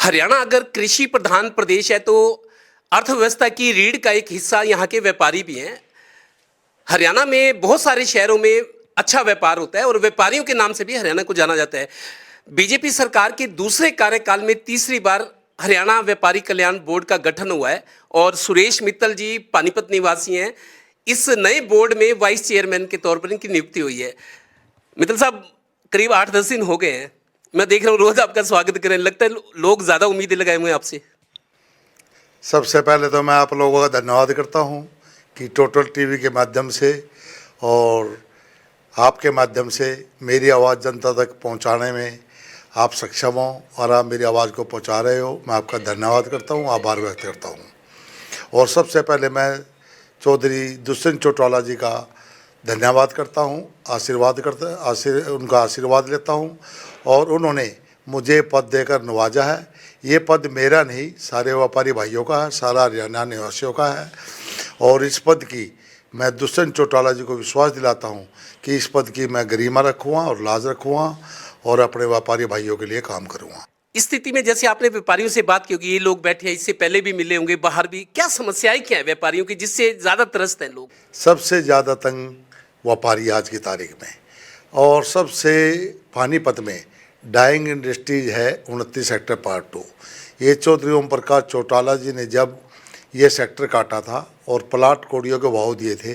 हरियाणा अगर कृषि प्रधान प्रदेश है तो अर्थव्यवस्था की रीढ़ का एक हिस्सा यहाँ के व्यापारी भी हैं। हरियाणा में बहुत सारे शहरों में अच्छा व्यापार होता है और व्यापारियों के नाम से भी हरियाणा को जाना जाता है। बीजेपी सरकार के दूसरे कार्यकाल में तीसरी बार हरियाणा व्यापारी कल्याण बोर्ड का गठन हुआ है और सुरेश मित्तल जी पानीपत निवासी हैं। इस नए बोर्ड में वाइस चेयरमैन के तौर पर इनकी नियुक्ति हुई है। मित्तल साहब, करीब 8-10 दिन हो गए हैं, मैं देख रहा हूँ रोज आपका स्वागत करें, लगता है लोग ज़्यादा उम्मीदें लगाए हुए हैं आपसे। सबसे पहले तो मैं आप लोगों का धन्यवाद करता हूं कि टोटल टीवी के माध्यम से और आपके माध्यम से मेरी आवाज़ जनता तक पहुंचाने में आप सक्षम हो और आप मेरी आवाज़ को पहुंचा रहे हो। मैं आपका धन्यवाद करता हूं, आभार व्यक्त करता हूं। और सबसे पहले मैं चौधरी दुष्यंत चौटाला जी का धन्यवाद करता हूं, उनका आशीर्वाद लेता हूं और उन्होंने मुझे पद देकर नवाजा है। ये पद मेरा नहीं, सारे व्यापारी भाइयों का है, सारा हरियाणा निवासियों का है। और इस पद की मैं दुष्यंत चौटाला जी को विश्वास दिलाता हूं कि इस पद की मैं गरिमा रखूँगा और लाज रखूँगा और अपने व्यापारी भाइयों के लिए काम करूँगा। इस स्थिति में जैसे आपने व्यापारियों से बात की होगी, ये लोग बैठे हैं, इससे पहले भी मिले होंगे, बाहर भी, क्या समस्याएं क्या है व्यापारियों की जिससे ज़्यादा त्रस्त हैं लोग? सबसे ज़्यादा तंग व्यापारी आज की तारीख में, और सबसे पानीपत में डाइंग इंडस्ट्रीज है 29 सेक्टर पार्ट 2। ये चौधरी ओम प्रकाश चौटाला जी ने जब ये सेक्टर काटा था और प्लाट कोडियों के भाव दिए थे,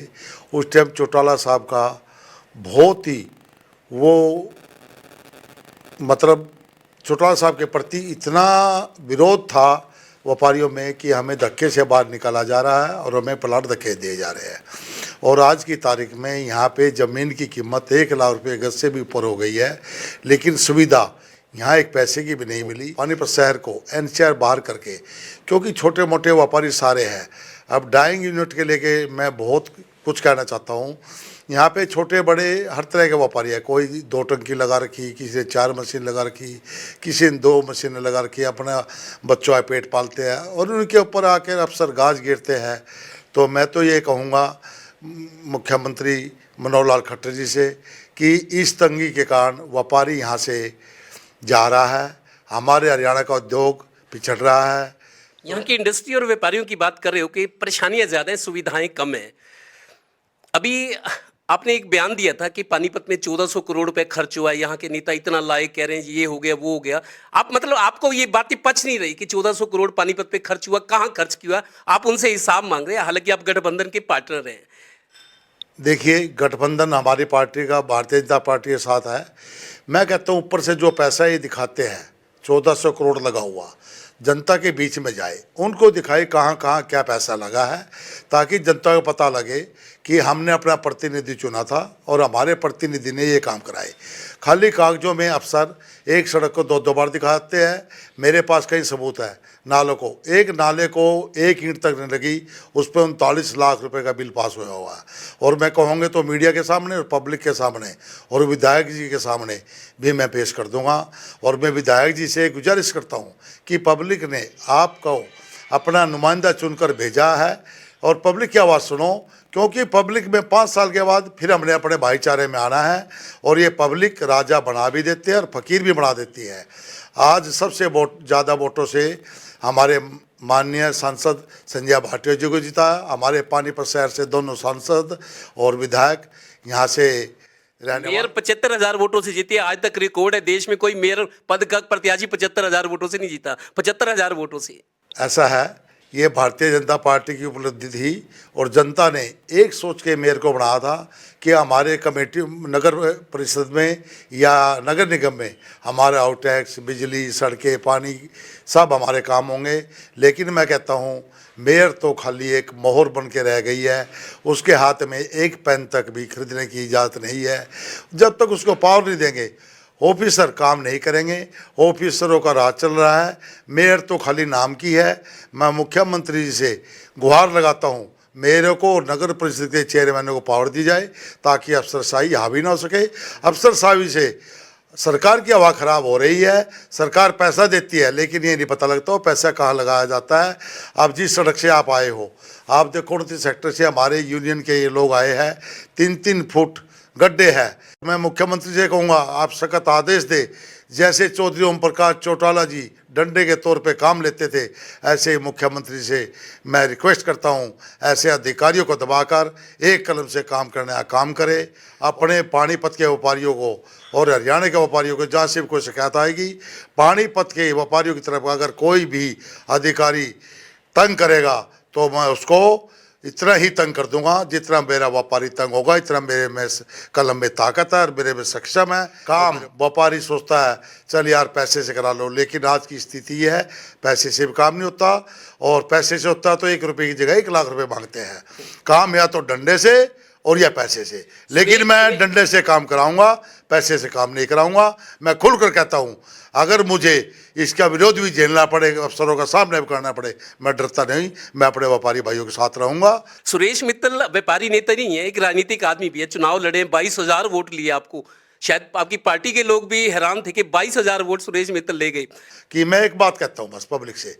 उस टाइम चौटाला साहब का बहुत ही वो मतलब चौटाला साहब के प्रति इतना विरोध था व्यापारियों में कि हमें धक्के से बाहर निकाला जा रहा है और हमें प्लाट धक्के दिए जा रहे हैं। और आज की तारीख में यहाँ पे ज़मीन की कीमत 1 लाख रुपये गज से भी ऊपर हो गई है, लेकिन सुविधा यहाँ एक पैसे की भी नहीं मिली। पानीपत शहर को एनसीआर बाहर करके, क्योंकि छोटे मोटे व्यापारी सारे हैं। अब डाइंग यूनिट के लेके मैं बहुत कुछ कहना चाहता हूँ। यहाँ पे छोटे बड़े हर तरह के व्यापारी है। कोई 2 टंकी लगा रखी, किसी ने 4 मशीन लगा रखी, किसी ने 2 मशीनें लगा रखी, अपना बच्चों का पेट पालते हैं और उनके ऊपर आकर अफसर गाज गिरते हैं। तो मैं तो ये कहूँगा मुख्यमंत्री मनोहर लाल खट्टर जी से कि इस तंगी के कारण व्यापारी यहाँ से जा रहा है, हमारे हरियाणा का उद्योग पिछड़ रहा है। यहाँ की इंडस्ट्री और व्यापारियों की बात कर रहे हो कि परेशानियां ज़्यादा हैं, सुविधाएं कम हैं। अभी आपने एक बयान दिया था कि पानीपत में 1400 करोड़ रुपए खर्च हुआ है, यहाँ के नेता इतना लाए, कह रहे हैं ये हो गया वो हो गया। आप मतलब आपको ये बातें पच नहीं रही कि 1400 करोड़ पानीपत पे खर्च हुआ, कहाँ खर्च किया? आप उनसे हिसाब मांग रहे हैं, हालांकि आप गठबंधन के पार्टनर हैं। देखिए, गठबंधन हमारी पार्टी का भारतीय जनता पार्टी के साथ है। मैं कहता हूँ ऊपर से जो पैसा ये दिखाते हैं 1400 करोड़ लगा हुआ, जनता के बीच में जाए, उनको दिखाए कहाँ कहाँ क्या पैसा लगा है, ताकि जनता को पता लगे कि हमने अपना प्रतिनिधि चुना था और हमारे प्रतिनिधि ने ये काम कराए। खाली कागजों में अफसर एक सड़क को 2-2 बार दिखाते हैं। मेरे पास कई सबूत है। नालों को, एक नाले को 1 ईंट तक नहीं लगी, उस पर 39 लाख रुपए का बिल पास हुआ हुआ है। और मैं कहूँगा तो मीडिया के सामने और पब्लिक के सामने और विधायक जी के सामने भी मैं पेश कर दूंगा। और मैं विधायक जी से गुजारिश करता हूँ कि पब्लिक ने आपको अपना नुमाइंदा चुनकर भेजा है और पब्लिक की आवाज़ सुनो, क्योंकि पब्लिक में 5 साल के बाद फिर हमने अपने भाईचारे में आना है। और ये पब्लिक राजा बना भी देती है और फकीर भी बना देती है। आज सबसे ज़्यादा वोटों से हमारे माननीय सांसद संजय भाटिया जी को जीता है। हमारे पानीपत शहर से दोनों सांसद और विधायक यहाँ से मेयर 75,000 वोटों से जीती है। आज तक रिकॉर्ड है, देश में कोई मेयर पद का प्रत्याशी 75,000 वोटों से नहीं जीता, 75,000 वोटों से। ऐसा है, ये भारतीय जनता पार्टी की उपलब्धि थी और जनता ने एक सोच के मेयर को बनाया था कि हमारे कमेटी नगर परिषद में या नगर निगम में हमारे आउट टैक्स, बिजली, सड़कें, पानी सब हमारे काम होंगे। लेकिन मैं कहता हूँ मेयर तो खाली एक मोहर बन के रह गई है। उसके हाथ में एक पेन तक भी खरीदने की इजाज़त नहीं है। जब तक उसको पावर नहीं देंगे ऑफिसर काम नहीं करेंगे। ऑफिसरों का राज चल रहा है, मेयर तो खाली नाम की है। मैं मुख्यमंत्री जी से गुहार लगाता हूँ, मेरे को नगर परिषद के चेयरमैनों को पावर दी जाए ताकि अफसरशाही हावी ना हो सके। अफसरशाही से सरकार की हवा खराब हो रही है। सरकार पैसा देती है लेकिन ये नहीं पता लगता वो पैसा कहाँ लगाया जाता है। अब जिस सड़क से आप आए हो, आप देखो 29 सेक्टर से हमारे यूनियन के ये लोग आए हैं, 3-3 फुट गड्ढे हैं। मैं मुख्यमंत्री से कहूँगा आप सख्त आदेश दे जैसे चौधरी ओम प्रकाश चौटाला जी डंडे के तौर पे काम लेते थे, ऐसे ही मुख्यमंत्री से मैं रिक्वेस्ट करता हूं, ऐसे अधिकारियों को दबाकर एक कलम से काम करने का काम करे। अपने पानीपत के व्यापारियों को और हरियाणा के व्यापारियों को जहाँ से भी कोई शिकायत आएगी, पानीपत के व्यापारियों की तरफ अगर कोई भी अधिकारी तंग करेगा तो मैं उसको इतना ही तंग कर दूंगा जितना मेरा व्यापारी तंग होगा, इतना मेरे में कलम में ताकत है और मेरे में सक्षम है। काम व्यापारी सोचता है चल यार पैसे से करा लो, लेकिन आज की स्थिति ये है पैसे से भी काम नहीं होता, और पैसे से होता तो 1 रुपये की जगह 1 लाख रुपए मांगते हैं। काम या तो डंडे से और या पैसे से, लेकिन मैं डंडे से काम कराऊंगा, पैसे से काम नहीं कराऊंगा। मैं खुलकर कहता हूं, अगर मुझे इसका विरोध भी झेलना पड़े, अफसरों का सामने भी करना पड़े, मैं डरता नहीं, मैं अपने व्यापारी भाइयों के साथ रहूंगा। सुरेश मित्तल व्यापारी नेता नहीं है, एक राजनीतिक आदमी भी है। चुनाव लड़े, 22,000 वोट लिए आपको। शायद आपकी पार्टी के लोग भी हैरान थे कि 22,000 वोट सुरेश मित्तल ले गए। कि मैं एक बात कहता हूं बस पब्लिक से,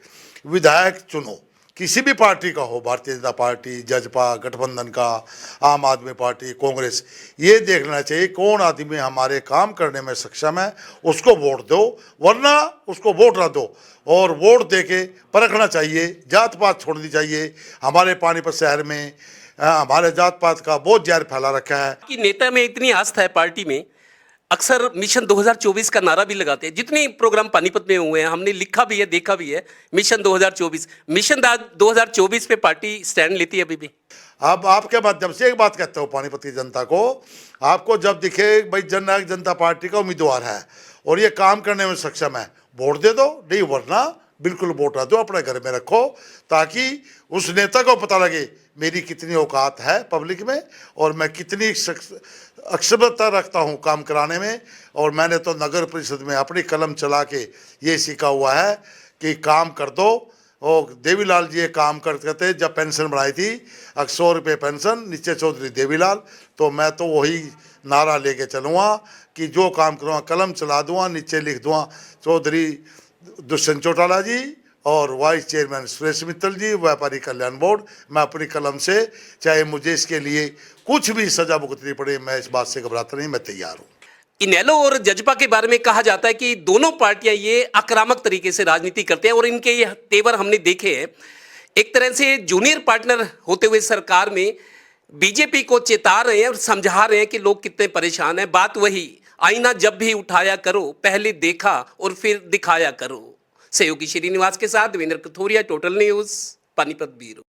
विधायक चुनो, किसी भी पार्टी का हो, भारतीय जनता पार्टी, जजपा, गठबंधन का, आम आदमी पार्टी, कांग्रेस, ये देखना चाहिए कौन आदमी हमारे काम करने में सक्षम है, उसको वोट दो, वरना उसको वोट ना दो। और वोट दे के परखना चाहिए, जात पात छोड़नी चाहिए। हमारे पानीपत शहर में हमारे जात पात का बहुत जहर फैला रखा है। कि नेता में इतनी आस्था है पार्टी में, अक्सर मिशन 2024 का नारा भी लगाते हैं। जितने प्रोग्राम पानीपत में हुए हैं हमने लिखा भी है, देखा भी है। मिशन 2024, मिशन 2024 पे पार्टी स्टैंड लेती है अभी भी। अब आपके माध्यम से एक बात कहता हूँ पानीपत की जनता को, आपको जब दिखे भाई जननायक जनता पार्टी का उम्मीदवार है और ये काम करने में सक्षम है, वोट दे दो, नहीं वरना बिल्कुल वोट ना दो, अपने घर में रखो, ताकि उस नेता को पता लगे मेरी कितनी औकात है पब्लिक में और मैं कितनी अक्षमता रखता हूं काम कराने में। और मैंने तो नगर परिषद में अपनी कलम चला के ये सीखा हुआ है कि काम कर दो। और देवीलाल जी ये काम करते थे, जब पेंशन बढ़ाई थी 100 रुपये पेंशन, नीचे चौधरी देवीलाल, तो मैं तो वही नारा लेके चलूँगा कि जो काम करूँगा कलम चला दूँगा, नीचे लिख दूँगा चौधरी दुष्यंत चौटाला जी और वाइस चेयरमैन सुरेश मित्तल जी, व्यापारी कल्याण बोर्ड। मैं अपनी कलम से, चाहे मुझे इसके लिए कुछ भी सजा भुगतनी पड़े, मैं इस बात से घबराता नहीं, मैं तैयार हूँ। इनेलो और जजपा के बारे में कहा जाता है कि दोनों पार्टियां ये आक्रामक तरीके से राजनीति करते हैं और इनके ये तेवर हमने देखे हैं। एक तरह से जूनियर पार्टनर होते हुए सरकार में बीजेपी को चेता रहे हैं और समझा रहे हैं कि लोग कितने परेशान हैं। बात वही, आईना जब भी उठाया करो, पहले देखा और फिर दिखाया करो। सहयोगी श्रीनिवास के साथ Devendra Kathoria, total news, Panipat bureau.